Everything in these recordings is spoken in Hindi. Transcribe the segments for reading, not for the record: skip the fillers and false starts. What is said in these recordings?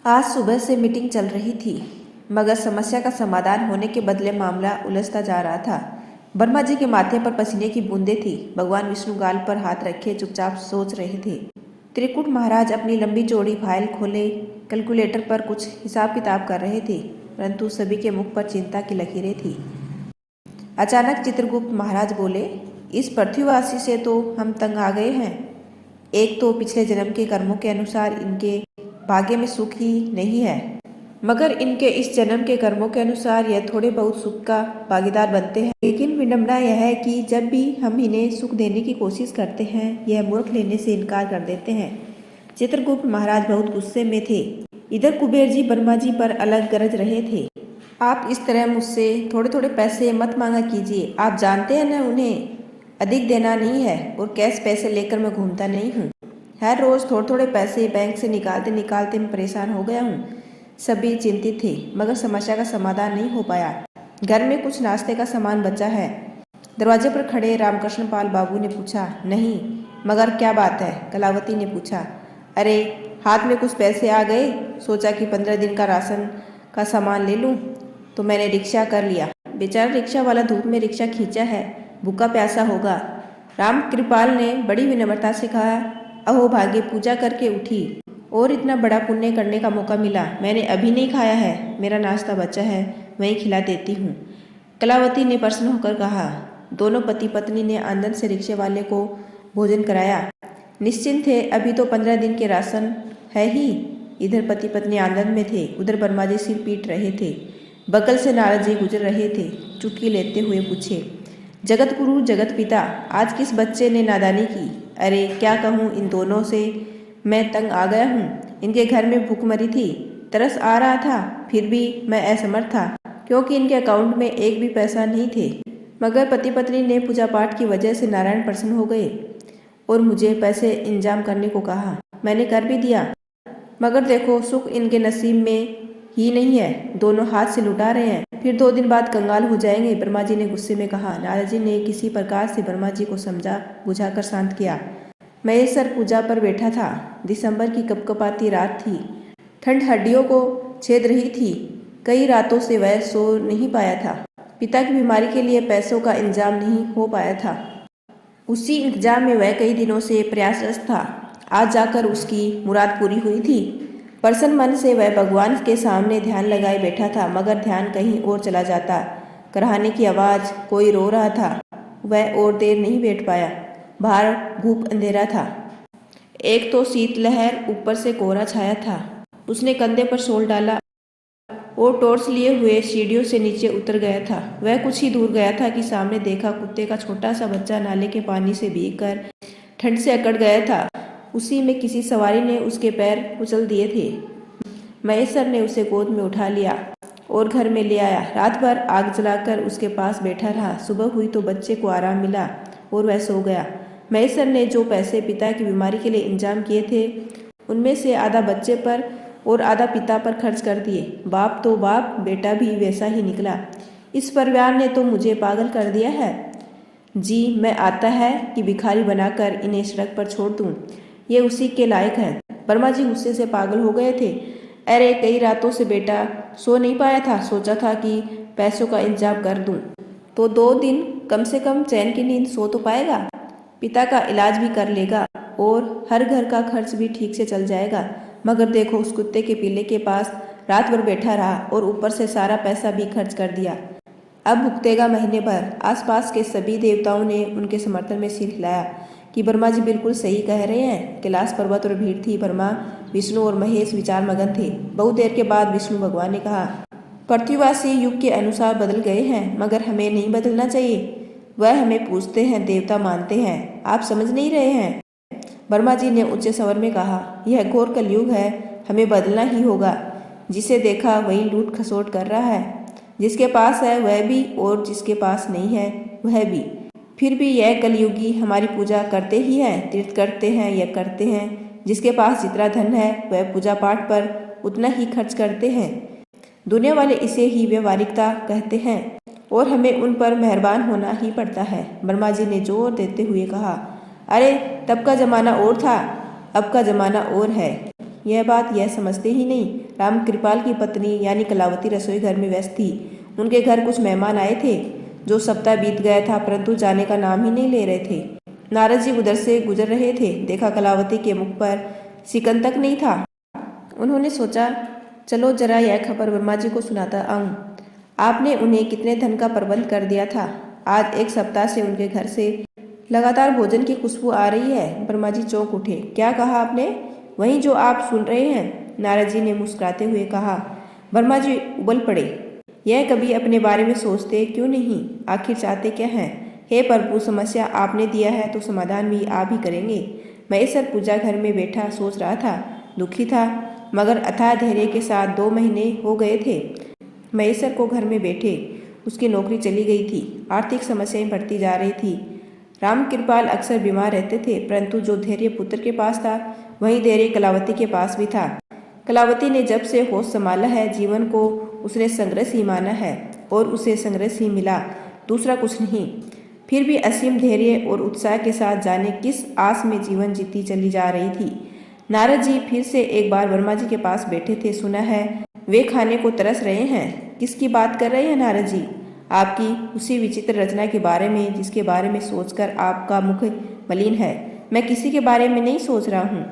आज सुबह से मीटिंग चल रही थी, मगर समस्या का समाधान होने के बदले मामला उलझता जा रहा था। वर्मा जी के माथे पर पसीने की बूंदें थी। भगवान विष्णु गाल पर हाथ रखे चुपचाप सोच रहे थे। त्रिकुट महाराज अपनी लंबी चौड़ी फाइल खोले कैलकुलेटर पर कुछ हिसाब किताब कर रहे थे, परंतु सभी के मुख पर चिंता की लकीरें थी। अचानक चित्रगुप्त महाराज बोले, इस पृथ्वीवासी से तो हम तंग आ गए हैं। एक तो पिछले जन्म के कर्मों के अनुसार इनके भाग्य में सुख ही नहीं है, मगर इनके इस जन्म के कर्मों के अनुसार यह थोड़े बहुत सुख का भागीदार बनते हैं। लेकिन विडंबना यह है कि जब भी हम इन्हें सुख देने की कोशिश करते हैं, यह मूर्ख लेने से इनकार कर देते हैं। चित्रगुप्त महाराज बहुत गुस्से में थे। इधर कुबेर जी वर्मा जी पर अलग गरज रहे थे। आप इस तरह मुझसे थोड़े थोड़े पैसे मत मांगा कीजिए। आप जानते हैं ना, उन्हें अधिक देना नहीं है और कैश पैसे लेकर मैं घूमता नहीं हूँ। हर रोज़ थोड़े थोड़े पैसे बैंक से निकालते निकालते मैं परेशान हो गया हूँ। सभी चिंतित थे, मगर समस्या का समाधान नहीं हो पाया। घर में कुछ नाश्ते का सामान बचा है। दरवाजे पर खड़े रामकृष्ण पाल बाबू ने पूछा, नहीं, मगर क्या बात है? कलावती ने पूछा। अरे, हाथ में कुछ पैसे आ गए, सोचा कि 15 दिन का राशन का सामान ले लूँ, तो मैंने रिक्शा कर लिया। बेचारा रिक्शा वाला धूप में रिक्शा खींचा है, भूखा प्यासा होगा। राम कृपाल ने बड़ी विनम्रता से कहा, अहो भाग्य, पूजा करके उठी और इतना बड़ा पुण्य करने का मौका मिला। मैंने अभी नहीं खाया है, मेरा नाश्ता बचा है, वहीं खिला देती हूँ। कलावती ने प्रसन्न होकर कहा। दोनों पति पत्नी ने आनंद से रिक्शे वाले को भोजन कराया। निश्चिंत थे, अभी तो 15 दिन के राशन है ही। इधर पति पत्नी आनंद में थे, उधर वर्मा जी सिर पीट रहे थे। बगल से नारद जी गुजर रहे थे। चुटकी लेते हुए पूछे, जगत गुरु जगत पिता, आज किस बच्चे ने नादानी की? अरे क्या कहूँ, इन दोनों से मैं तंग आ गया हूँ। इनके घर में भूखमरी थी, तरस आ रहा था, फिर भी मैं असमर्थ था, क्योंकि इनके अकाउंट में एक भी पैसा नहीं थे। मगर पति पत्नी ने पूजा पाठ की वजह से नारायण प्रसन्न हो गए और मुझे पैसे इंतजाम करने को कहा। मैंने कर भी दिया, मगर देखो, सुख इनके नसीब में ही नहीं है। दोनों हाथ से लुटा रहे हैं, फिर 2 दिन बाद कंगाल हो जाएंगे। वर्मा जी ने गुस्से में कहा। नारद जी ने किसी प्रकार से वर्मा जी को समझा बुझाकर शांत किया। महेश सर पूजा पर बैठा था। दिसंबर की कपकपाती रात थी। ठंड हड्डियों को छेद रही थी। कई रातों से वह सो नहीं पाया था। पिता की बीमारी के लिए पैसों का इंतजाम नहीं हो पाया था। उसी इंतजाम में वह कई दिनों से प्रयासरत था। आज जाकर उसकी मुराद पूरी हुई थी। प्रसन्न मन से वह भगवान के सामने ध्यान लगाए बैठा था, मगर ध्यान कहीं और चला जाता। कराहने की आवाज़, कोई रो रहा था। वह और देर नहीं बैठ पाया। बाहर घूप अंधेरा था। एक तो शीतलहर, ऊपर से कोहरा छाया था। उसने कंधे पर शॉल डाला और टॉर्च लिए हुए सीढ़ियों से नीचे उतर गया था। वह कुछ ही दूर गया था कि सामने देखा कुत्ते का छोटा सा बच्चा नाले के पानी से भीगकर ठंड से अकड़ गया था। उसी में किसी सवारी ने उसके पैर कुचल दिए थे। महेश सर ने उसे गोद में उठा लिया और घर में ले आया। रात भर आग जलाकर उसके पास बैठा रहा। सुबह हुई तो बच्चे को आराम मिला और वह सो गया। महेश सर ने जो पैसे पिता की बीमारी के लिए इंतजाम किए थे, उनमें से आधा बच्चे पर और आधा पिता पर खर्च कर दिए। बाप तो बाप, बेटा भी वैसा ही निकला। इस परिवार ने तो मुझे पागल कर दिया है। जी, मैं आता है कि भिखारी बनाकर इन्हें सड़क पर छोड़ दूं। ये उसी के लायक है। वर्मा जी गुस्से से पागल हो गए थे। अरे, कई रातों से बेटा सो नहीं पाया था। सोचा था कि पैसों का इंतजाम कर दूं, तो 2 दिन कम से कम चैन की नींद सो तो पाएगा। पिता का इलाज भी कर लेगा और हर घर का खर्च भी ठीक से चल जाएगा। मगर देखो, उस कुत्ते के पिल्ले के पास रात भर बैठा रहा और ऊपर से सारा पैसा भी खर्च कर दिया। अब भुगतेगा महीने भर। आसपास के सभी देवताओं ने उनके समर्थन में सिर हिलाया कि वर्मा जी बिल्कुल सही कह रहे हैं। कैलाश पर्वत और भीड़ थी। वर्मा, विष्णु और महेश विचार मगन थे। बहुत देर के बाद विष्णु भगवान ने कहा, पृथ्वीवासी युग के अनुसार बदल गए हैं, मगर हमें नहीं बदलना चाहिए। वह हमें पूजते हैं, देवता मानते हैं, आप समझ नहीं रहे हैं। वर्मा जी ने ऊंचे स्वर में कहा, यह घोर कलयुग है, हमें बदलना ही होगा। जिसे देखा वही लूट खसोट कर रहा है। जिसके पास है वह भी और जिसके पास नहीं है वह भी। फिर भी यह कलयुगी हमारी पूजा करते ही हैं, तीर्थ करते हैं या करते हैं। जिसके पास जितना धन है वह पूजा पाठ पर उतना ही खर्च करते हैं। दुनिया वाले इसे ही व्यवहारिकता कहते हैं और हमें उन पर मेहरबान होना ही पड़ता है। वर्मा जी ने जोर देते हुए कहा, अरे, तब का जमाना और था, अब का जमाना और है। यह बात यह समझते ही नहीं। राम कृपाल की पत्नी यानी कलावती रसोई घर में व्यस्त थी। उनके घर कुछ मेहमान आए थे। जो सप्ताह बीत गया था परंतु जाने का नाम ही नहीं ले रहे थे। नारद जी उधर से गुजर रहे थे। देखा कलावती के मुख पर सिकन तक नहीं था। उन्होंने सोचा चलो जरा यह खबर वर्मा जी को सुनाता आऊं। आपने उन्हें कितने धन का प्रबंध कर दिया था। आज 1 सप्ताह से उनके घर से लगातार भोजन की खुशबू आ रही है। वर्मा जी चौंक उठे। क्या कहा आपने? वही जो आप सुन रहे हैं, नारद जी ने मुस्कुराते हुए कहा। वर्मा जी उबल पड़े। यह कभी अपने बारे में सोचते क्यों नहीं? आखिर चाहते क्या हैं? हे प्रभु, समस्या आपने दिया है तो समाधान भी आप ही करेंगे। महेश्वर पूजा घर में बैठा सोच रहा था। दुखी था मगर अथाह धैर्य के साथ 2 महीने हो गए थे महेश्वर को घर में बैठे। उसकी नौकरी चली गई थी। आर्थिक समस्याएं बढ़ती जा रही थी। राम कृपाल अक्सर बीमार रहते थे परंतु जो धैर्य पुत्र के पास था वही धैर्य कलावती के पास भी था। कलावती ने जब से होश संभाला है जीवन को उसने संघर्ष ही माना है और उसे संघर्ष ही मिला, दूसरा कुछ नहीं। फिर भी असीम धैर्य और उत्साह के साथ जाने किस आस में जीवन जीती चली जा रही थी। नारद जी फिर से एक बार वर्मा जी के पास बैठे थे। सुना है वे खाने को तरस रहे हैं। किसकी बात कर रहे हैं नारद जी? आपकी उसी विचित्र रचना के बारे में जिसके बारे में सोचकर आपका मुख मलिन है। मैं किसी के बारे में नहीं सोच रहा हूँ,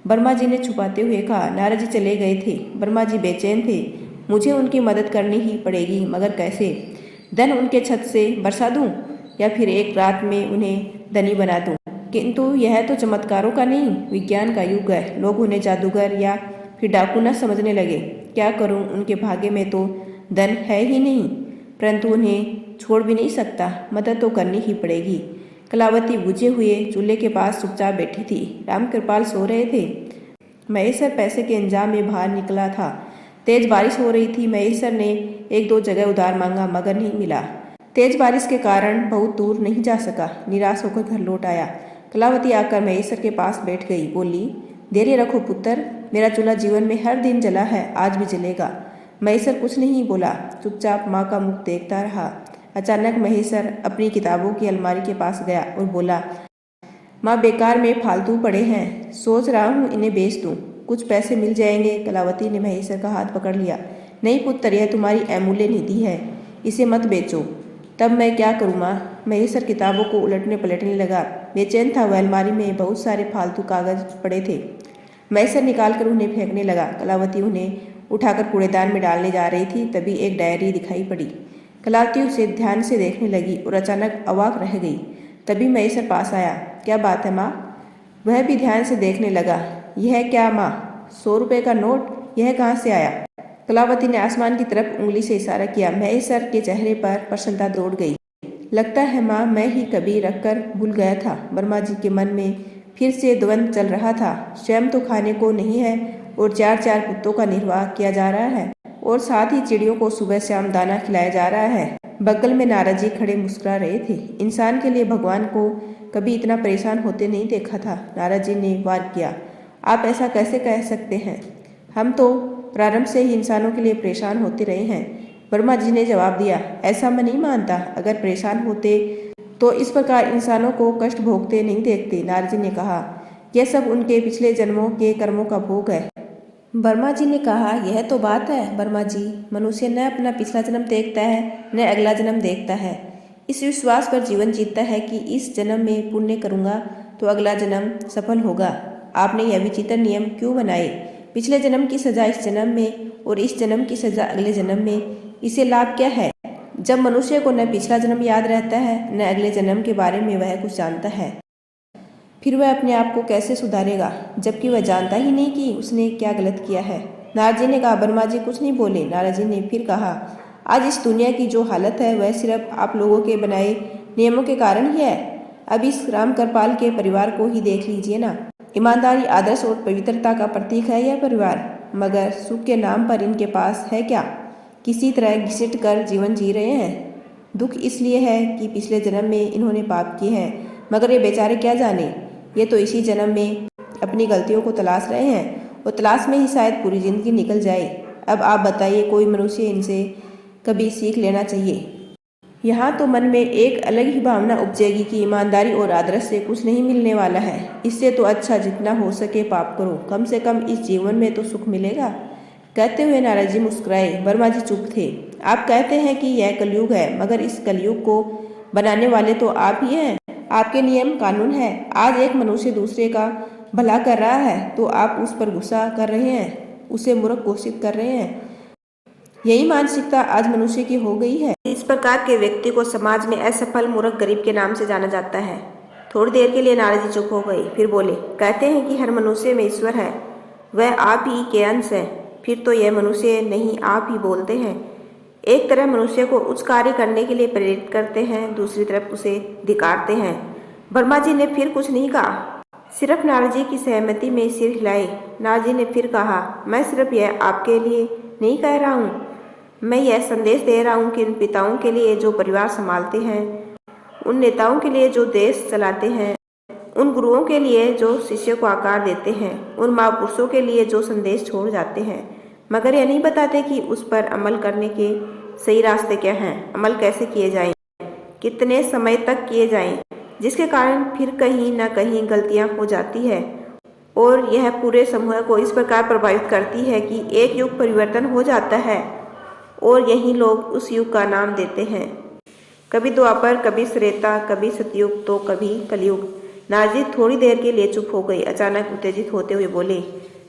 वर्मा जी ने छुपाते हुए कहा। नारद जी चले गए थे। वर्मा जी बेचैन थे। मुझे उनकी मदद करनी ही पड़ेगी मगर कैसे? धन उनके छत से बरसा दूं या फिर एक रात में उन्हें धनी बना दूं? किंतु यह तो चमत्कारों का नहीं विज्ञान का युग है। लोग उन्हें जादूगर या फिर डाकू न समझने लगे। क्या करूं? उनके भाग्य में तो धन है ही नहीं परंतु उन्हें छोड़ भी नहीं सकता। मदद तो करनी ही पड़ेगी। कलावती बुझे हुए चूल्हे के पास चुपचाप बैठी थी। राम कृपाल सो रहे थे। महेश्वर पैसे के इंतजाम में बाहर निकला था। तेज बारिश हो रही थी। महेश्वर ने 1-2 जगह उधार मांगा मगर नहीं मिला। तेज बारिश के कारण बहुत दूर नहीं जा सका। निराश होकर घर लौट आया। कलावती आकर महेश्वर के पास बैठ गई। बोली, धैर्य रखो पुत्र, मेरा चूल्हा जीवन में हर दिन जला है, आज भी जलेगा। महेश्वर कुछ नहीं बोला, चुपचाप माँ का मुख देखता रहा। अचानक महेश्वर अपनी किताबों की अलमारी के पास गया और बोला, माँ बेकार में फालतू पड़े हैं, सोच रहा हूँ इन्हें बेच दूँ, कुछ पैसे मिल जाएंगे। कलावती ने महेश्वर का हाथ पकड़ लिया। नहीं पुत्र, यह तुम्हारी अमूल्य निधि है, इसे मत बेचो। तब मैं क्या करूँ माँ? महेश्वर किताबों को उलटने पलटने लगा। बेचैन था वह। अलमारी में बहुत सारे फालतू कागज पड़े थे। महेश्वर निकालकर उन्हें फेंकने लगा। कलावती उन्हें उठाकर कूड़ेदान में डालने जा रही थी तभी एक डायरी दिखाई पड़ी। कलावती उसे ध्यान से देखने लगी और अचानक अवाक रह गई। तभी महेश्वर पास आया। क्या बात है माँ? वह भी ध्यान से देखने लगा। यह क्या माँ? 100 रुपये का नोट? यह कहाँ से आया? कलावती ने आसमान की तरफ उंगली से इशारा किया। महेश्वर के चेहरे पर प्रसन्नता दौड़ गई। लगता है माँ, मैं ही कभी रखकर भूल गया था। वर्मा जी के मन में फिर से द्वंद्व चल रहा था। स्वयं तो खाने को नहीं है और 4-4 पुत्रों का निर्वाह किया जा रहा है और साथ ही चिड़ियों को सुबह शाम दाना खिलाया जा रहा है। बगल में नारद जी खड़े मुस्कुरा रहे थे। इंसान के लिए भगवान को कभी इतना परेशान होते नहीं देखा था। नारद जी ने वार किया, आप ऐसा कैसे कह सकते हैं? हम तो प्रारंभ से ही इंसानों के लिए परेशान होते रहे हैं। वर्मा जी ने जवाब दिया, ऐसा मैं नहीं मानता। अगर परेशान होते तो इस प्रकार इंसानों को कष्ट भोगते नहीं देखते। नारद जी ने कहा, यह सब उनके पिछले जन्मों के कर्मों का भोग है। वर्मा जी ने कहा, यह तो बात है वर्मा जी, मनुष्य न अपना पिछला जन्म देखता है न अगला जन्म देखता है। इस विश्वास पर जीवन जीता है कि इस जन्म में पुण्य करूँगा तो अगला जन्म सफल होगा। आपने यह विचित्र नियम क्यों बनाए? पिछले जन्म की सजा इस जन्म में और इस जन्म की सजा अगले जन्म में, इससे लाभ क्या है? जब मनुष्य को न पिछला जन्म याद रहता है न अगले जन्म के बारे में वह कुछ जानता है, फिर वह अपने आप को कैसे सुधारेगा जबकि वह जानता ही नहीं कि उसने क्या गलत किया है। नारद जी ने कहा। वर्मा जी कुछ नहीं बोले। नारद जी ने फिर कहा, आज इस दुनिया की जो हालत है वह सिर्फ आप लोगों के बनाए नियमों के कारण ही है। अब इस राम कृपाल के परिवार को ही देख लीजिए ना। ईमानदारी, आदर्श और पवित्रता का प्रतीक है यह परिवार, मगर सुख के नाम पर इनके पास है क्या? किसी तरह घिसट कर जीवन जी रहे हैं। दुख इसलिए है कि पिछले जन्म में इन्होंने पाप किए हैं, मगर ये बेचारे क्या जाने, ये तो इसी जन्म में अपनी गलतियों को तलाश रहे हैं और तलाश में ही शायद पूरी जिंदगी निकल जाए। अब आप बताइए, कोई मनुष्य इनसे कभी सीख लेना चाहिए। यहाँ तो मन में एक अलग ही भावना उपजेगी कि ईमानदारी और आदर्श से कुछ नहीं मिलने वाला है। इससे तो अच्छा जितना हो सके पाप करो, कम से कम इस जीवन में तो सुख मिलेगा। कहते हुए नारद जी मुस्कुराए। वर्मा जी चुप थे। आप कहते हैं कि यह कलयुग है, मगर इस कलयुग को बनाने वाले तो आप ही हैं। आपके नियम कानून है। आज एक मनुष्य दूसरे का भला कर रहा है तो आप उस पर गुस्सा कर रहे हैं, उसे मूर्ख घोषित कर रहे हैं। यही मानसिकता आज मनुष्य की हो गई है। इस प्रकार के व्यक्ति को समाज में असफल मूर्ख गरीब के नाम से जाना जाता है। थोड़ी देर के लिए नारद जी चुप हो गए, फिर बोले, कहते हैं कि हर मनुष्य में ईश्वर है, वह आप ही के अंश है। फिर तो यह मनुष्य नहीं आप ही बोलते हैं। एक तरफ मनुष्य को उच्च कार्य करने के लिए प्रेरित करते हैं, दूसरी तरफ उसे धिक्कारते हैं। वर्मा जी ने फिर कुछ नहीं कहा, सिर्फ नारद जी की सहमति में सिर हिलाए। नारद जी ने फिर कहा, मैं सिर्फ यह आपके लिए नहीं कह रहा हूँ, मैं यह संदेश दे रहा हूँ कि उन पिताओं के लिए जो परिवार संभालते हैं, उन नेताओं के लिए जो देश चलाते हैं, उन गुरुओं के लिए जो शिष्य को आकार देते हैं, उन महापुरुषों के लिए जो संदेश छोड़ जाते हैं, मगर यह नहीं बताते कि उस पर अमल करने के सही रास्ते क्या हैं, अमल कैसे किए जाएं, कितने समय तक किए जाएं, जिसके कारण फिर कहीं ना कहीं गलतियां हो जाती है और यह पूरे समूह को इस प्रकार प्रभावित करती है कि एक युग परिवर्तन हो जाता है और यही लोग उस युग का नाम देते हैं। कभी द्वापर, कभी त्रेता, कभी सतयुग तो कभी कलयुग। नारद जी थोड़ी देर के लिए चुप हो गए। अचानक उत्तेजित होते हुए बोले,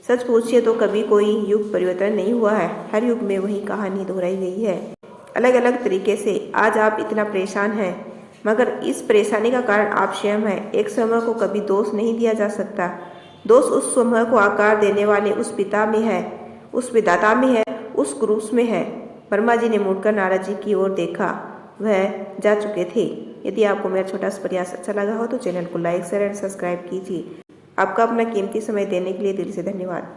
सच पूछिए तो कभी कोई युग परिवर्तन नहीं हुआ है। हर युग में वही कहानी दोहराई गई है, अलग अलग तरीके से। आज आप इतना परेशान हैं, मगर इस परेशानी का कारण आप स्वयं हैं। एक समूह को कभी दोष नहीं दिया जा सकता। दोष उस समूह को आकार देने वाले उस पिता में है, उस विधाता में है, उस क्रूस में है। वर्मा जी ने मुड़कर नारद जी की ओर देखा। वह जा चुके थे। यदि आपको मेरा छोटा सा प्रयास अच्छा लगा हो तो चैनल को लाइक, शेयर एंड सब्सक्राइब कीजिए। आपका अपना कीमती समय देने के लिए दिल से धन्यवाद।